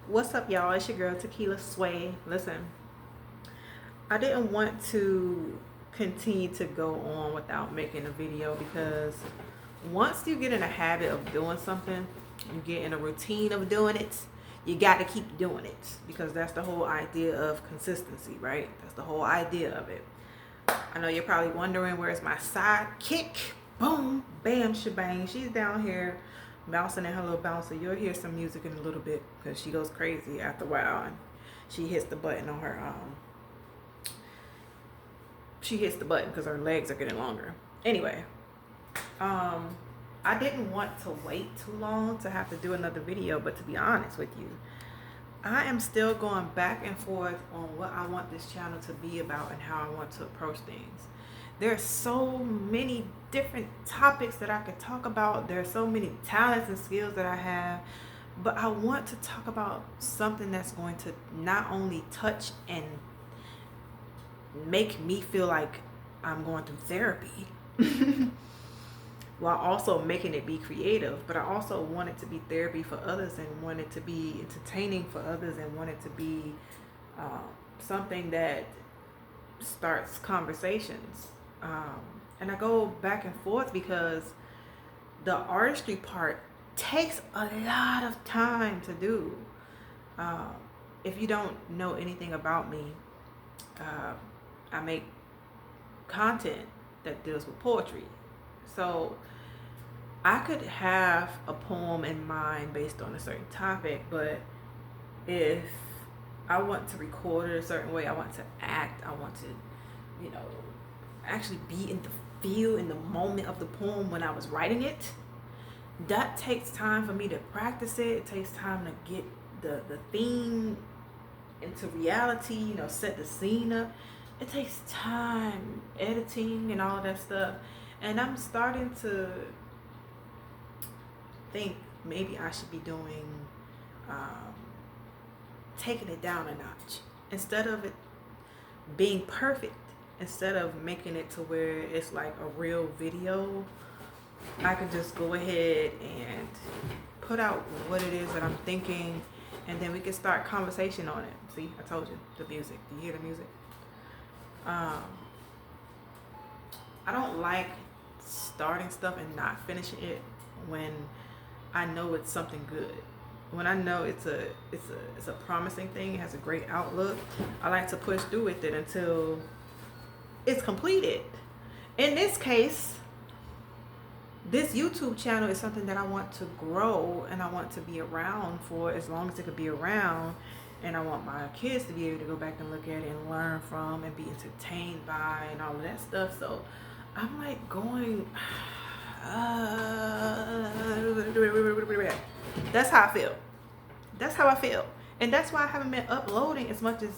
What's up, y'all? It's your girl Tequila Sway. Listen, I didn't want to continue to go on without making a video because once you get in a habit of doing something, you get in a routine of doing it, you got to keep doing it because that's the whole idea of consistency, right? That's the whole idea of it. I know you're probably wondering, where's my sidekick? Boom, bam, shebang. She's down here bouncing in her little bouncer. You'll hear some music in a little bit because she goes crazy after a while and she hits the button on her she hits the button because her legs are getting longer. Anyway, I didn't want to wait too long to have to do another video, but to be honest with you, I am still going back and forth on what I want this channel to be about and how I want to approach things. There's so many different topics that I could talk about. There's so many talents and skills that I have, but I want to talk about something that's going to not only touch and make me feel like I'm going through therapy while also making it be creative, but I also want it to be therapy for others and want it to be entertaining for others and want it to be something that starts conversations. And I go back and forth because the artistry part takes a lot of time to do. If you don't know anything about me, I make content that deals with poetry. So I could have a poem in mind based on a certain topic, but if I want to record it a certain way, I want to act, I want to, actually be in the feel, in the moment of the poem when I was writing it, that takes time for me to practice it. It takes time to get the theme into reality, set the scene up. It takes time, editing and all that stuff. And I'm starting to think maybe I should be doing, taking it down a notch. Instead of it being perfect, instead of making it to where it's like a real video, I can just go ahead and put out what it is that I'm thinking, and then we can start conversation on it. See, I told you, the music. Do you hear the music? I don't like starting stuff and not finishing it when I know it's something good. When I know it's a promising thing, it has a great outlook, I like to push through with it until it's completed. In this case, this YouTube channel is something that I want to grow and I want to be around for as long as it could be around. And I want my kids to be able to go back and look at it and learn from and be entertained by and all of that stuff. So I'm like going, that's how I feel. That's how I feel. And that's why I haven't been uploading as much as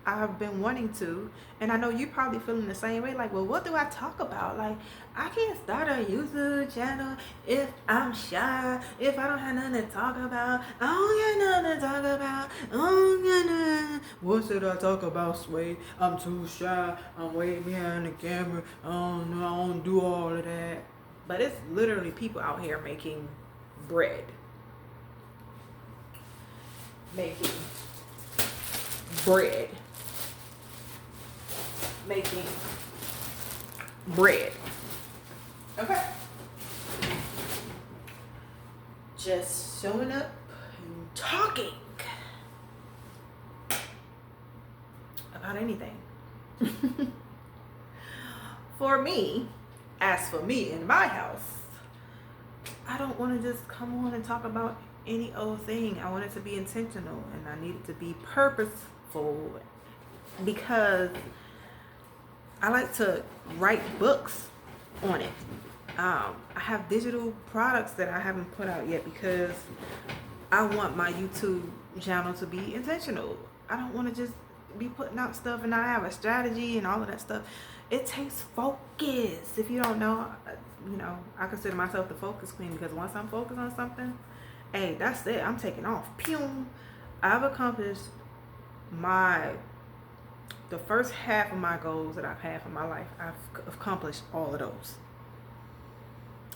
I've been wanting to. And I know you're probably feeling the same way. Like, well, what do I talk about? Like, I can't start a YouTube channel if I'm shy, if I don't have nothing to talk about. I don't got nothing to talk about. I don't got nothing. What should I talk about, Sway? I'm too shy. I'm way behind the camera. I don't know. I don't do all of that. But it's literally people out here making bread. Making bread. Making bread. Okay. Just showing up and talking about anything. For me, as for me in my house, I don't want to just come on and talk about any old thing. I want it to be intentional and I need it to be purposeful because I like to write books on it. I have digital products that I haven't put out yet because I want my YouTube channel to be intentional. I don't want to just be putting out stuff and not have a strategy and all of that stuff. It takes focus. If you don't know, I consider myself the focus queen because once I'm focused on something, hey, that's it. I'm taking off. Pew! I've accomplished the first half of my goals that I've had for my life. I've accomplished all of those.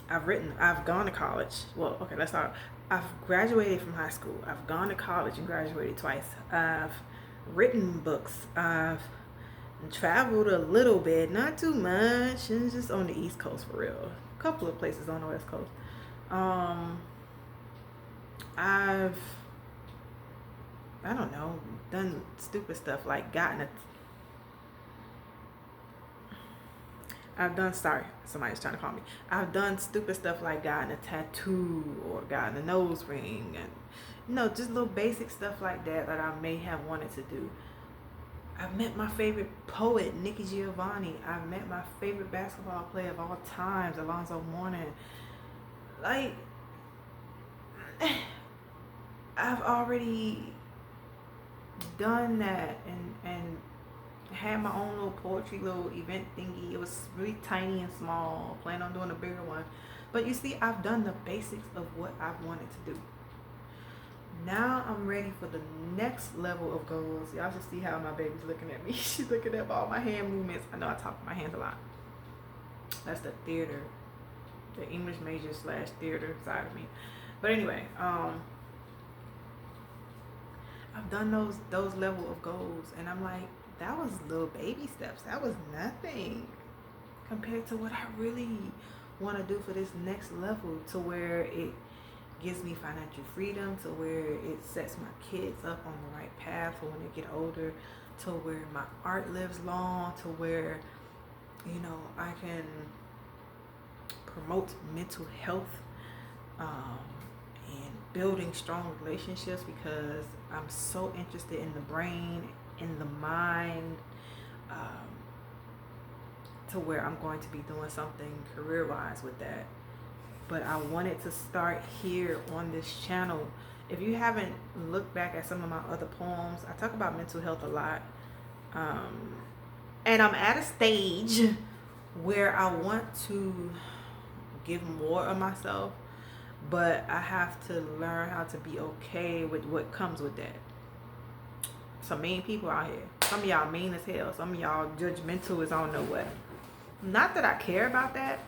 I've gone to college. Well, okay, let's start. I've graduated from high school. I've gone to college and graduated twice. I've written books. I've traveled a little bit, not too much, and just on the East Coast for real. A couple of places on the West Coast. Um, I've, I don't know, done stupid stuff like sorry, somebody's trying to call me. I've done stupid stuff like gotten a tattoo or gotten a nose ring and, just little basic stuff like that that I may have wanted to do. I've met my favorite poet, Nikki Giovanni. I've met my favorite basketball player of all times, Alonzo Mourning. Like, I've already done that and had my own little poetry little event thingy. It was really tiny and small. Plan on doing a bigger one. But you see, I've done the basics of what I've wanted to do. Now I'm ready for the next level of goals. Y'all should see how my baby's looking at me. She's looking at all my hand movements. I know I talk with my hands a lot. That's the theater, the English major / theater side of me. But anyway, I've done those level of goals, and I'm like, that was little baby steps. That was nothing compared to what I really want to do for this next level, to where it gives me financial freedom, to where it sets my kids up on the right path for when they get older, to where my art lives long, to where, I can promote mental health, and building strong relationships, because I'm so interested in the brain, in the mind, to where I'm going to be doing something career-wise with that. But I wanted to start here on this channel. If you haven't looked back at some of my other poems, I talk about mental health a lot. And I'm at a stage where I want to give more of myself, but I have to learn how to be okay with what comes with that. Some mean people out here. Some of y'all mean as hell. Some of y'all judgmental as I don't know what. Not that I care about that,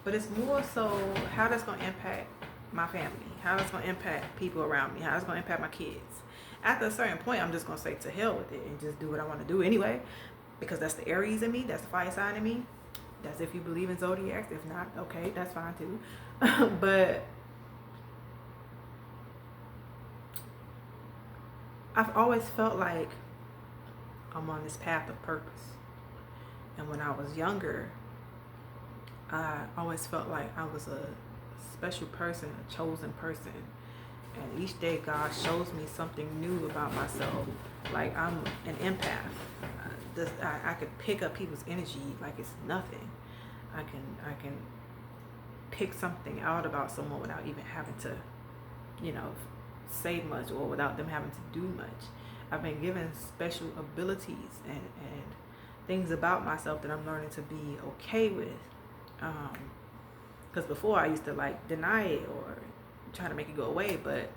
but it's more so how that's going to impact my family, how that's going to impact people around me, how it's going to impact my kids. After a certain point, I'm just going to say to hell with it and just do what I want to do anyway, because that's the Aries in me, that's the fire sign in me. That's if you believe in zodiacs. If not, okay, that's fine too. But I've always felt like I'm on this path of purpose. And when I was younger, I always felt like I was a special person, a chosen person. And each day God shows me something new about myself. Like I'm an empath. I could pick up people's energy like it's nothing. I can pick something out about someone without even having to, say much, or without them having to do much. I've been given special abilities and things about myself that I'm learning to be okay with. Because before I used to deny it or try to make it go away, but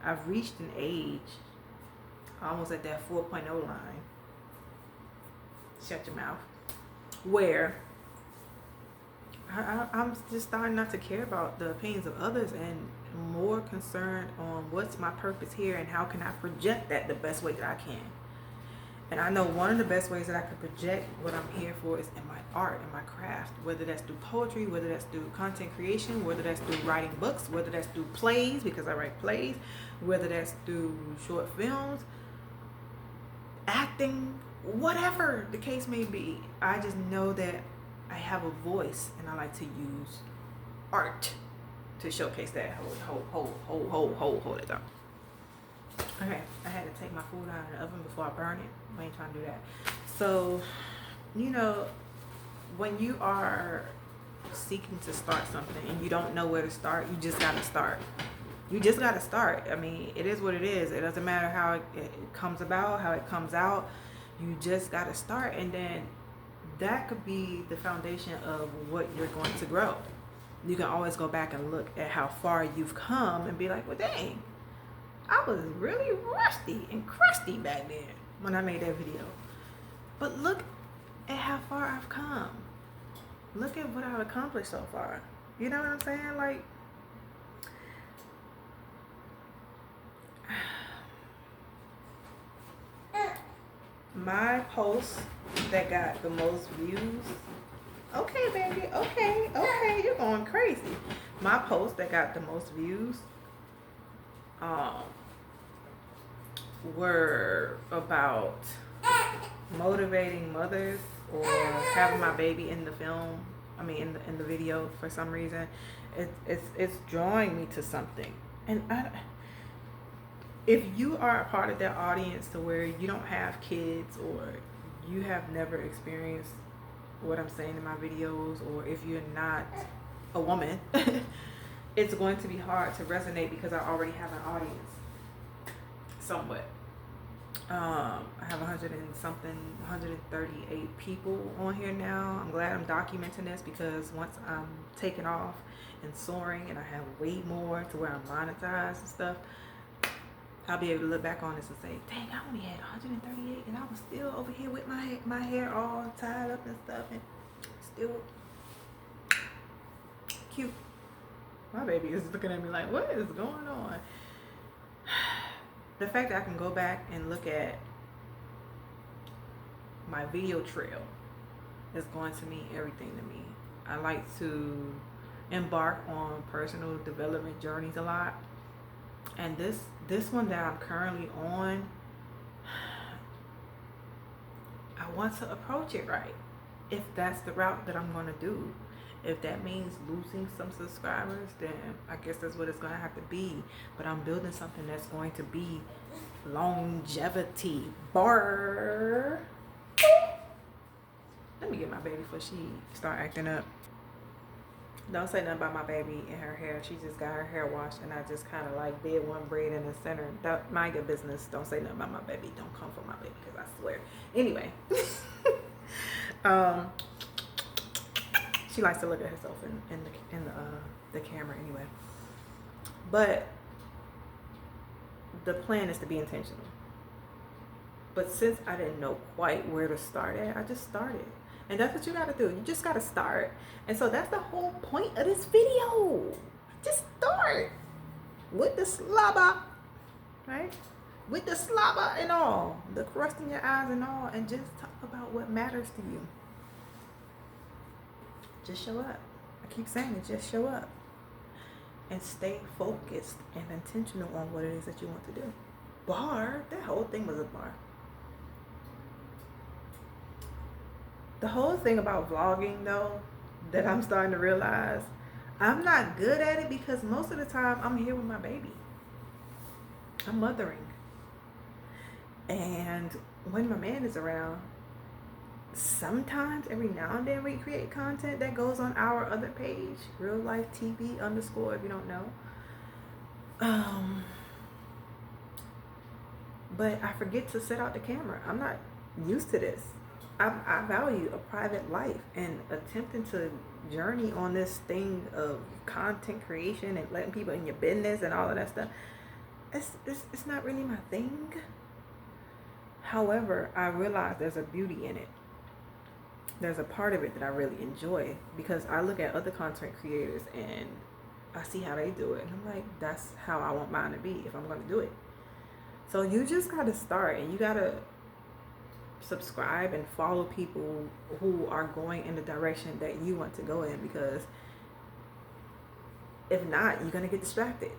I've reached an age, almost at that 4.0 line, shut your mouth, where I'm just starting not to care about the opinions of others and more concerned on what's my purpose here and how can I project that the best way that I can. And I know one of the best ways that I can project what I'm here for is in my art and my craft, whether that's through poetry, whether that's through content creation, whether that's through writing books, whether that's through plays, because I write plays, whether that's through short films, acting, whatever the case may be. I just know that I have a voice and I like to use art to showcase that. Hold it down. Okay, I had to take my food out of the oven before I burn it. I ain't trying to do that. So, when you are seeking to start something and you don't know where to start, you just gotta start. You just gotta start. I mean, it is what it is. It doesn't matter how it comes about, how it comes out. You just gotta start, and then that could be the foundation of what you're going to grow. You can always go back and look at how far you've come and be like, well, dang, I was really rusty and crusty back then when I made that video. But look at how far I've come. Look at what I've accomplished so far. You know what I'm saying? My post that got the most views. Okay, baby. Okay, you're going crazy. My post that got the most views um were about motivating mothers or having my baby in the film. I mean, in the video for some reason, it's drawing me to something. And if you are a part of that audience to where you don't have kids or you have never experienced what I'm saying in my videos, or if you're not a woman, it's going to be hard to resonate because I already have an audience somewhat. I have 100 and something, 138 people on here now. I'm glad I'm documenting this because once I'm taking off and soaring and I have way more to where I'm monetized and stuff, I'll be able to look back on this and say, dang, I only had 138 and I was still over here with my hair all tied up and stuff and still cute. My baby is looking at me like, what is going on? The fact that I can go back and look at my video trail is going to mean everything to me. I like to embark on personal development journeys a lot. And this one that I'm currently on, I want to approach it right. If that's the route that I'm going to do. If that means losing some subscribers, then I guess that's what it's going to have to be. But I'm building something that's going to be longevity. Bar. Let me get my baby before she start acting up. Don't say nothing about my baby and her hair. She just got her hair washed and I just kind of like did one braid in the center. Mind your business. Don't say nothing about my baby. Don't come for my baby because I swear. Anyway. She likes to look at herself in the camera anyway. But the plan is to be intentional. But since I didn't know quite where to start at, I just started. And that's what you gotta do. You just gotta start. And so that's the whole point of this video. Just start with the slobber, right? With the slobber and all, the crust in your eyes and all, and just talk about what matters to you. Just show up. I keep saying it, just show up. And stay focused and intentional on what it is that you want to do. Bar, that whole thing was a bar. The whole thing about vlogging though, that I'm starting to realize, I'm not good at it because most of the time I'm here with my baby. I'm mothering. And when my man is around, sometimes every now and then we create content that goes on our other page, Real Life TV _ if you don't know. But I forget to set out the camera. I'm not used to this. I value a private life, and attempting to journey on this thing of content creation and letting people in your business and all of that stuff, it's not really my thing. However, I realize there's a beauty in it. There's a part of it that I really enjoy because I look at other content creators and I see how they do it. And I'm like, that's how I want mine to be if I'm going to do it. So you just got to start, and you got to subscribe and follow people who are going in the direction that you want to go in, because if not, you're going to get distracted.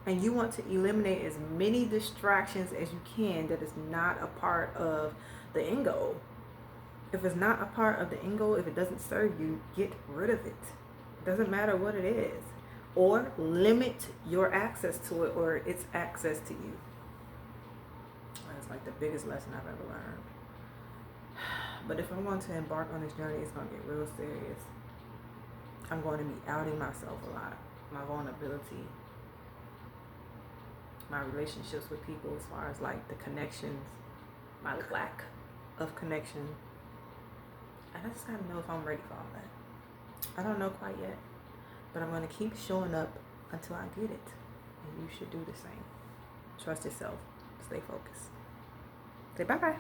And you want to eliminate as many distractions as you can that is not a part of the end goal. If it's not a part of the end goal, if it doesn't serve you, get rid of it. It doesn't matter what it is. Or limit your access to it or its access to you. That's like the biggest lesson I've ever learned. But if I'm going to embark on this journey, it's going to get real serious. I'm going to be outing myself a lot. My vulnerability. My relationships with people, as far as like the connections. My lack of connection. And I just gotta know if I'm ready for all that. I don't know quite yet, but I'm gonna keep showing up until I get it. And you should do the same. Trust yourself. Stay focused. Say bye-bye.